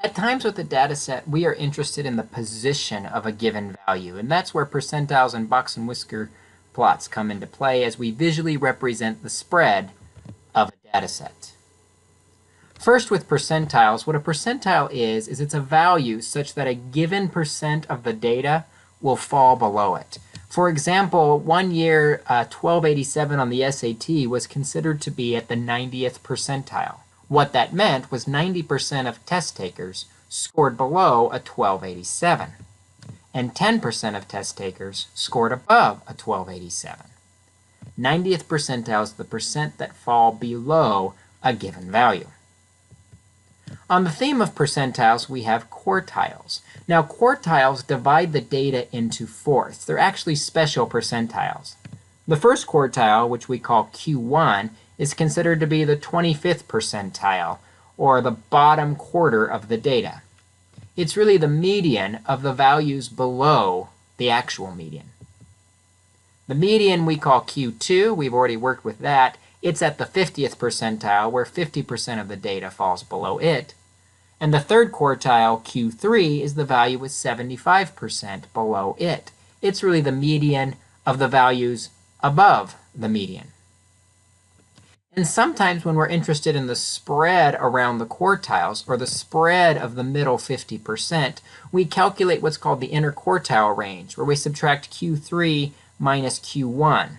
At times with the data set, we are interested in the position of a given value, and that's where percentiles and box-and-whisker plots come into play as we visually represent the spread of a data set. First, with percentiles, what a percentile is it's a value such that a given percent of the data will fall below it. For example, one year, 1287 on the SAT was considered to be at the 90th percentile. What that meant was 90% of test takers scored below a 1287, and 10% of test takers scored above a 1287. 90th percentile is the percent that fall below a given value. On the theme of percentiles, we have quartiles. Now, quartiles divide the data into fourths. They're actually special percentiles. The first quartile, which we call Q1, is considered to be the 25th percentile, or the bottom quarter of the data. It's really the median of the values below the actual median. The median we call Q2. We've already worked with that. It's at the 50th percentile, where 50% of the data falls below it. And the third quartile, Q3, is the value with 75% below it. It's really the median of the values above the median. And sometimes when we're interested in the spread around the quartiles, or the spread of the middle 50%, we calculate what's called the interquartile range, where we subtract Q3 minus Q1.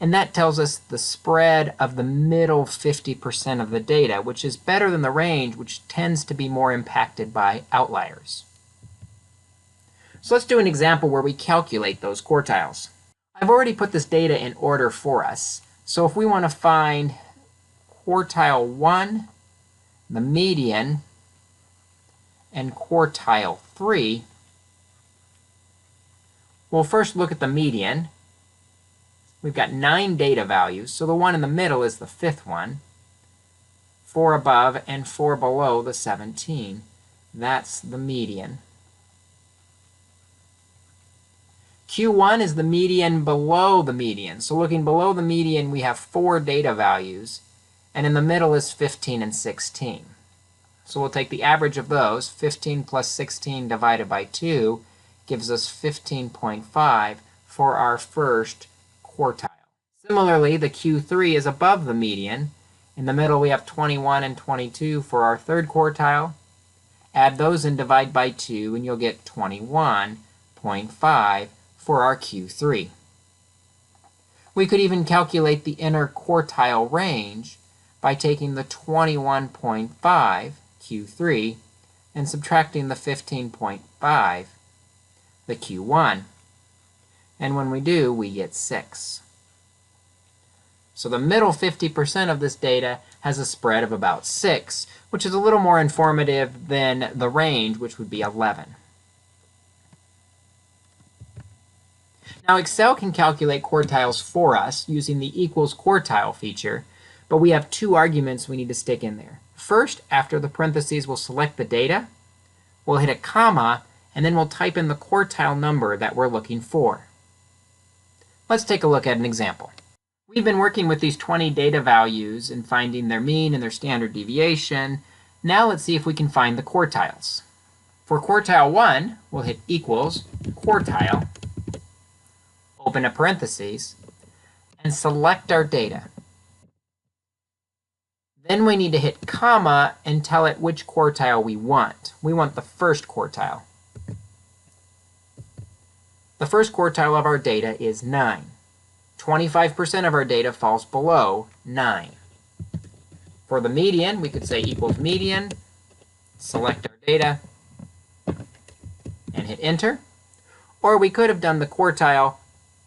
And that tells us the spread of the middle 50% of the data, which is better than the range, which tends to be more impacted by outliers. So let's do an example where we calculate those quartiles. I've already put this data in order for us. So if we want to find quartile 1, the median, and quartile 3, we'll first look at the median. We've got 9 data values, so the one in the middle is the 5th one. 4 above and 4 below the 17. That's the median. Q1 is the median below the median. So looking below the median, we have 4 data values, and in the middle is 15 and 16. So we'll take the average of those. 15 plus 16 divided by 2 gives us 15.5 for our first quartile. Similarly, the Q3 is above the median. In the middle, we have 21 and 22 for our third quartile. Add those and divide by 2, and you'll get 21.5 for our Q3. We could even calculate the interquartile range by taking the 21.5 Q3 and subtracting the 15.5, the Q1. And when we do, we get 6. So the middle 50% of this data has a spread of about 6, which is a little more informative than the range, which would be 11. Now, Excel can calculate quartiles for us using the equals quartile feature, but we have 2 arguments we need to stick in there. First, after the parentheses, we'll select the data, we'll hit a comma, and then we'll type in the quartile number that we're looking for. Let's take a look at an example. We've been working with these 20 data values and finding their mean and their standard deviation. Now let's see if we can find the quartiles. For quartile 1, we'll hit equals quartile, open a parentheses, and select our data. Then we need to hit comma and tell it which quartile we want. We want the first quartile. The first quartile of our data is 9. 25% of our data falls below 9. For the median, we could say equals median, select our data, and hit enter. Or we could have done the quartile,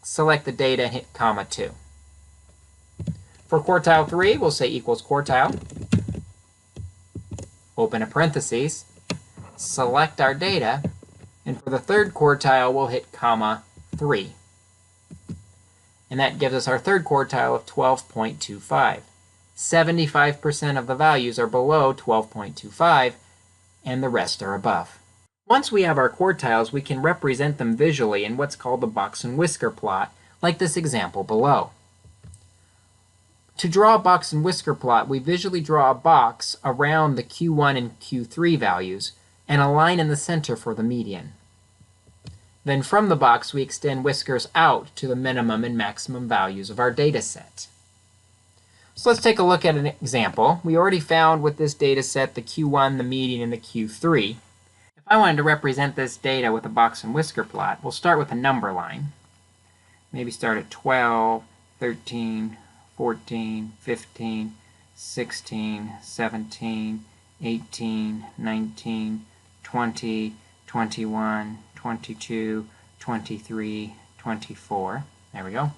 select the data, and hit comma 2. For quartile 3, we'll say equals quartile, open a parentheses, select our data, and for the third quartile, we'll hit comma 3. And that gives us our third quartile of 12.25. 75% of the values are below 12.25, and the rest are above. Once we have our quartiles, we can represent them visually in what's called the box and whisker plot, like this example below. To draw a box and whisker plot, we visually draw a box around the Q1 and Q3 values and a line in the center for the median. Then from the box, we extend whiskers out to the minimum and maximum values of our data set. So let's take a look at an example. We already found with this data set the Q1, the median, and the Q3. If I wanted to represent this data with a box and whisker plot, we'll start with a number line. Maybe start at 12, 13, 14, 15, 16, 17, 18, 19, 20, 21, 22, 23, 24. There we go.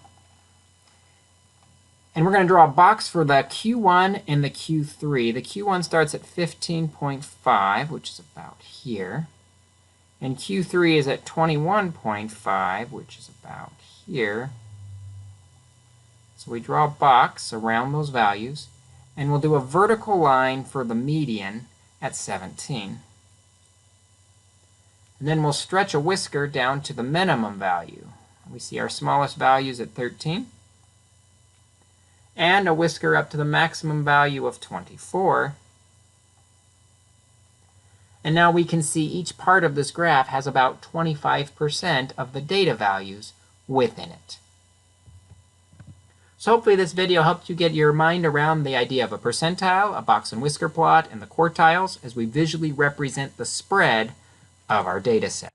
And we're going to draw a box for the Q1 and the Q3. The Q1 starts at 15.5, which is about here. And Q3 is at 21.5, which is about here. So we draw a box around those values, and we'll do a vertical line for the median at 17. And then we'll stretch a whisker down to the minimum value. We see our smallest values at 13. And a whisker up to the maximum value of 24. And now we can see each part of this graph has about 25% of the data values within it. So hopefully this video helped you get your mind around the idea of a percentile, a box and whisker plot, and the quartiles as we visually represent the spread of our data set.